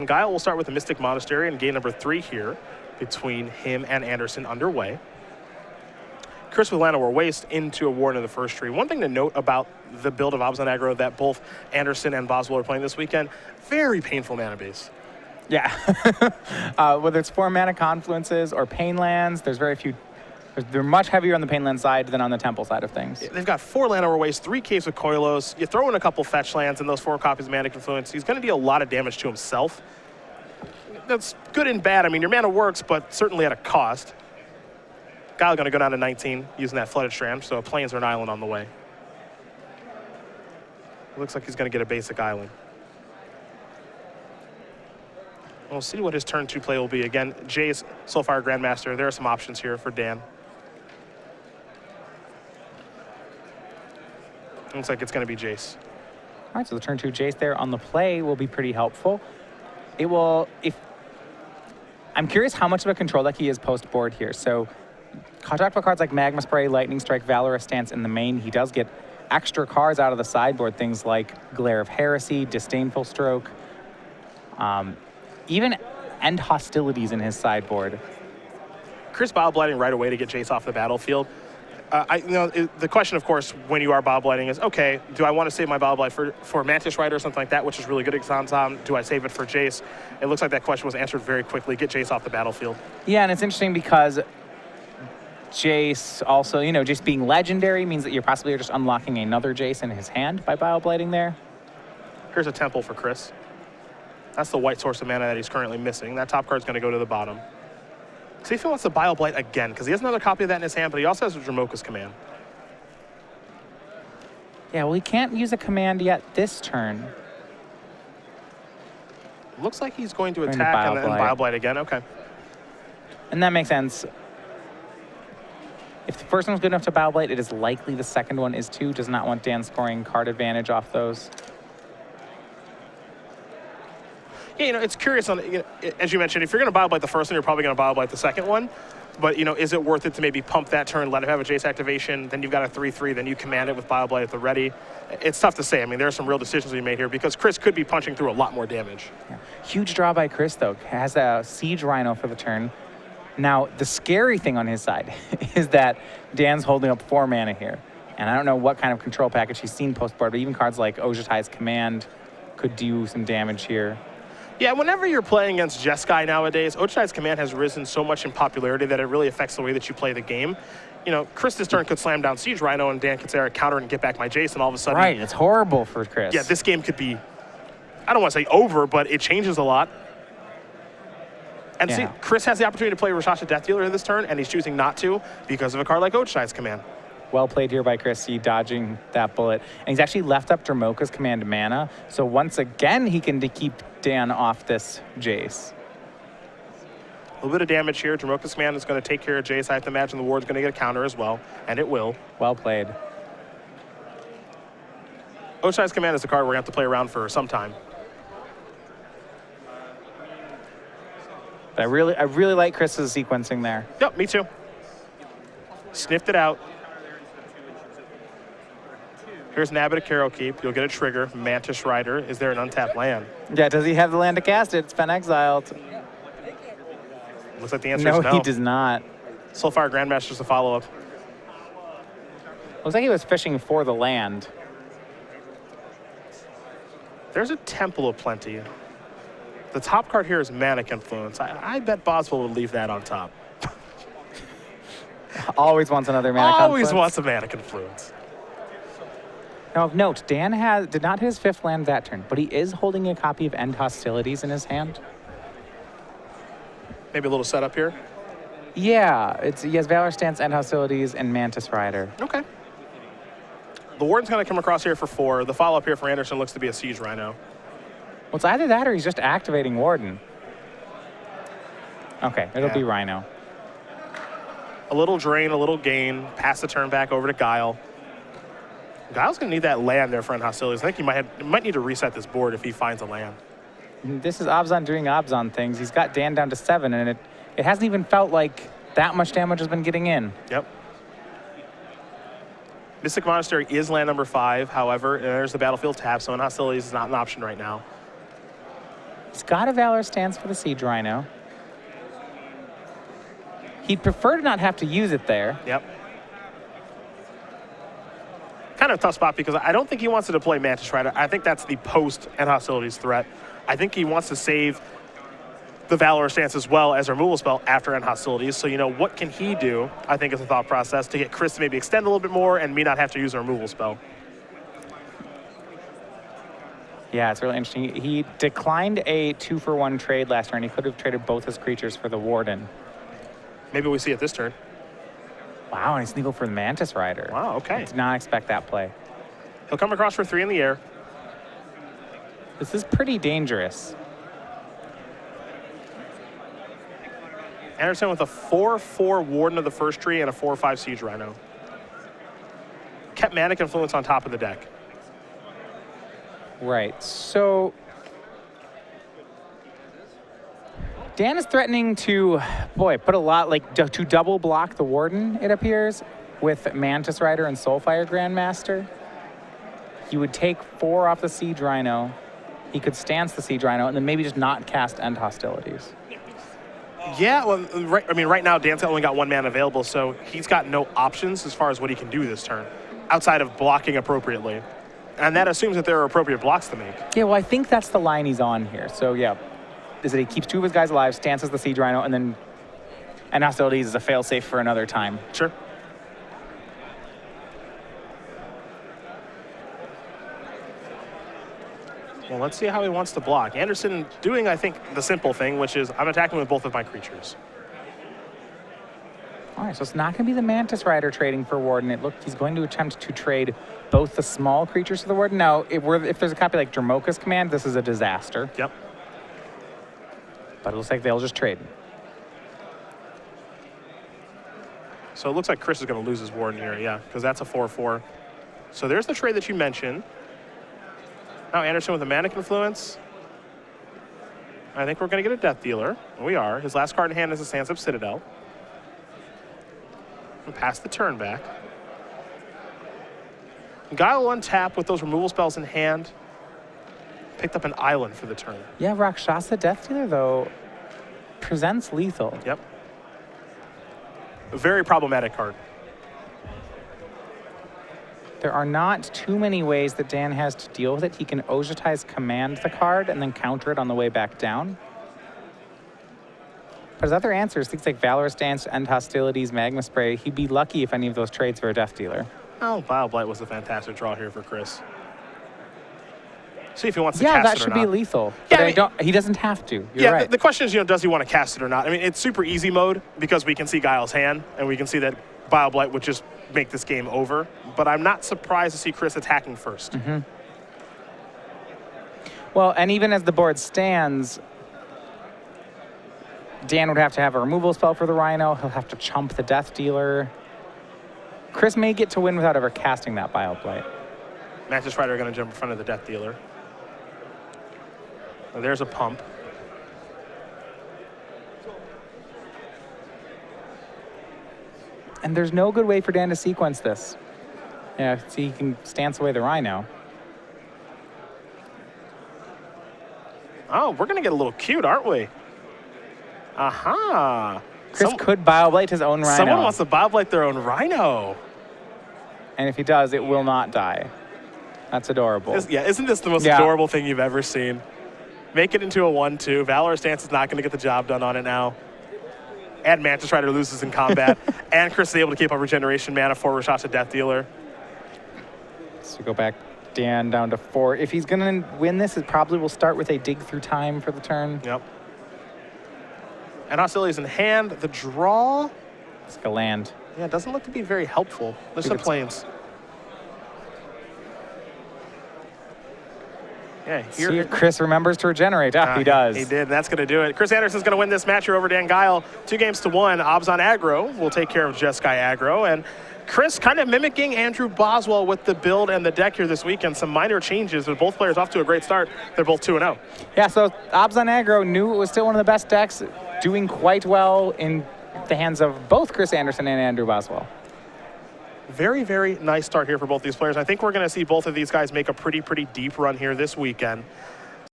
Geil will start with the Mystic Monastery and game number 3 here between him and Andersen underway. Chris with Llanowar Waste into a Warden in the first tree. One thing to note about the build of Abzan aggro that both Andersen and Boswell are playing this weekend, very painful mana base. Yeah. Whether it's 4 mana confluences or pain lands, there's very few. They're much heavier on the pain land side than on the temple side of things. They've got 4 Llanowar Waste, 3 Caves with Koilos. You throw in a couple fetch lands and those 4 copies of Mana Confluence. He's going to deal a lot of damage to himself. That's good and bad. I mean, your mana works, but certainly at a cost. Geil going to go down to 19 using that Flooded Strand, so Plains or an island on the way. Looks like he's going to get a basic island. We'll see what his turn 2 play will be. Again, Jace, Soulfire Grandmaster. There are some options here for Dan. Looks like it's going to be Jace. All right, so the turn 2 Jace there on the play will be pretty helpful. It will, I'm curious how much of a control deck he is post-board here. So, talk about cards like Magma Spray, Lightning Strike, Valorous Stance in the main. He does get extra cards out of the sideboard, things like Glare of Heresy, Disdainful Stroke, even End Hostilities in his sideboard. Chris bobbleheading right away to get Jace off the battlefield. The question, of course, when you are bobbleheading is, okay, do I want to save my bobblehead for Mantis Rider or something like that, which is really good at Xanzam? Do I save it for Jace? It looks like that question was answered very quickly. Get Jace off the battlefield. Yeah, and it's interesting because Jace also, Jace being legendary means that you're possibly just unlocking another Jace in his hand by Bioblading there. Here's a Temple for Chris. That's the white source of mana that he's currently missing. That top card's going to go to the bottom. See if he wants to Bioblight again, because he has another copy of that in his hand, but he also has a Dramoka's command. Yeah, well, he can't use a command yet this turn. Looks like he's going to attack and then Bioblight again. Okay. And that makes sense. If the first one's good enough to Bioblight, it is likely the second one is too. Does not want Dan scoring card advantage off those. Yeah, it's curious on, as you mentioned, if you're going to Bioblight the first one, you're probably going to Bioblight the second one. But, is it worth it to maybe pump that turn, let him have a Jace activation, then you've got a 3/3, then you command it with Bioblight at the ready? It's tough to say. I mean, there are some real decisions we made here because Chris could be punching through a lot more damage. Yeah. Huge draw by Chris, though. Has a Siege Rhino for the turn. Now, the scary thing on his side is that Dan's holding up 4 mana here. And I don't know what kind of control package he's seen post-board, but even cards like Ojutai's Command could do some damage here. Yeah, whenever you're playing against Jeskai nowadays, Ojutai's Command has risen so much in popularity that it really affects the way that you play the game. Chris this turn could slam down Siege Rhino and Dan could say, counter and get back my Jace, and all of a sudden... Right, it's horrible for Chris. Yeah, this game could be, I don't want to say over, but it changes a lot. And see, Chris has the opportunity to play Rashasha Death Dealer this turn, and he's choosing not to because of a card like Ojutai's Command. Well played here by Chris, dodging that bullet. And he's actually left up Dramoka's Command mana, so once again he can keep Dan off this Jace. A little bit of damage here. Dramoka's Command is going to take care of Jace. I have to imagine the ward's going to get a counter as well, and it will. Well played. Ojutai's Command is a card we're going to have to play around for some time. But I really like Chris's sequencing there. Yep, me too. Sniffed it out. Here's an Abbot of Carrow Keep. You'll get a trigger. Mantis Rider. Is there an untapped land? Yeah, does he have the land to cast it? It's been exiled. Looks like the answer is no. No, he does not. Soulfire Grandmaster's the follow-up. Looks like he was fishing for the land. There's a Temple of Plenty. The top card here is Mana Confluence. I bet Boswell would leave that on top. Always wants another Mana Confluence. Always wants a Mana Confluence. Now, of note, Dan did not hit his 5th land that turn, but he is holding a copy of End Hostilities in his hand. Maybe a little setup here? Yeah, he has Valor Stance, End Hostilities, and Mantis Rider. Okay. The Warden's going to come across here for 4. The follow-up here for Andersen looks to be a Siege Rhino. Well, it's either that or he's just activating Warden. Okay, it'll be Rhino. A little drain, a little gain. Pass the turn back over to Geil. Geil's going to need that land there for End Hostilities. I think he might need to reset this board if he finds a land. This is Abzan doing Abzan things. He's got Dan down to 7, and it hasn't even felt like that much damage has been getting in. Yep. Mystic Monastery is land number 5, however, and there's the battlefield tab, so End Hostilities is not an option right now. He's got a Valor stance for the Siege Rhino. He'd prefer to not have to use it there. Yep. Kind of a tough spot because I don't think he wants to deploy Mantis Rider. I think that's the post and hostilities threat. I think he wants to save the Valor stance as well as a removal spell after end hostilities. So, you know, what can he do, I think, is a thought process to get Chris to maybe extend a little bit more and me not have to use a removal spell. Yeah, it's really interesting. He declined a 2-for-1 trade last turn. He could have traded both his creatures for the Warden. Maybe we see it this turn. Wow, and he's legal for the Mantis Rider. Wow, okay. I did not expect that play. He'll come across for 3 in the air. This is pretty dangerous. Andersen with a 4/4 Warden of the first tree and a 4/5 Siege Rhino. Kept Manic Influence on top of the deck. Right, so Dan is threatening to, put a lot, to double block the Warden, it appears, with Mantis Rider and Soulfire Grandmaster. He would take 4 off the Siege Rhino. He could stance the Siege Rhino and then maybe just not cast End Hostilities. Yeah, well, right now Dan's only got 1 mana available, so he's got no options as far as what he can do this turn, outside of blocking appropriately. And that assumes that there are appropriate blocks to make. Yeah, well, I think that's the line he's on here. So, yeah, is that he keeps 2 of his guys alive, stances the Siege Rhino, and then End Hostilities is a failsafe for another time. Sure. Well, let's see how he wants to block. Andersen doing, I think, the simple thing, which is I'm attacking with both of my creatures. All right, so it's not going to be the Mantis Rider trading for Warden. It looked he's going to attempt to trade both the small creatures to the Warden. Now, if there's a copy like Dramoka's Command, this is a disaster. Yep. But it looks like they'll just trade. So it looks like Chris is going to lose his Warden here, yeah, because that's a 4/4. So there's the trade that you mentioned. Now Andersen with a Manic Influence. I think we're going to get a Death Dealer. We are. His last card in hand is a Sands Up Citadel. And pass the turn back. Geil will untap with those removal spells in hand. Picked up an island for the turn. Yeah, Rakshasa Death Dealer, though, presents lethal. Yep. A very problematic card. There are not too many ways that Dan has to deal with it. He can Ojutize Command the card and then counter it on the way back down. But his other answers, things like Valorous Dance, End Hostilities, Magma Spray, he'd be lucky if any of those trades for a Death Dealer. Oh, Vile Blight was a fantastic draw here for Chris. See if he wants to yeah, cast that it or should not. be lethal. Yeah, But I mean, he doesn't have to. You're yeah, right. the question is, does he want to cast it or not? I mean, it's super easy mode because we can see Geil's hand and we can see that Vile Blight would just make this game over. But I'm not surprised to see Chris attacking first. Mm-hmm. Well, and even as the board stands, Dan would have to have a removal spell for the Rhino. He'll have to chump the Death Dealer. Chris may get to win without ever casting that Vile Blight. Mantis Rider are going to jump in front of the Death Dealer. And there's a pump. And there's no good way for Dan to sequence this. Yeah, see, he can stance away the Rhino. Oh, we're going to get a little cute, aren't we? Aha. Chris could Vile Blight his own Rhino. Someone wants to Vile Blight their own Rhino. And if he does, it will not die. That's adorable. Isn't this the most adorable thing you've ever seen? Make it into a 1/2. Valorous Dance is not going to get the job done on it now. And Mantis Rider loses in combat. And Chris is able to keep up regeneration mana for shots of Death Dealer. So go back Dan down to 4. If he's going to win this, it probably will start with a Dig Through Time for the turn. Yep. And hostilities in hand. The draw. It's going to land. Yeah, it doesn't look to be very helpful. There's some planes. Yeah, here Chris remembers to regenerate. He does. He did. That's going to do it. Chris Andersen's going to win this match here over Dan Geil. 2-1. Obs on aggro will take care of Jeskai aggro. And Chris kind of mimicking Andrew Boswell with the build and the deck here this weekend. Some minor changes with both players off to a great start. They're both 2-0. Yeah, so Obs on aggro knew it was still one of the best decks, doing quite well in the hands of both Chris Andersen and Andrew Boswell. Very, very nice start here for both these players. I think we're going to see both of these guys make a pretty deep run here this weekend.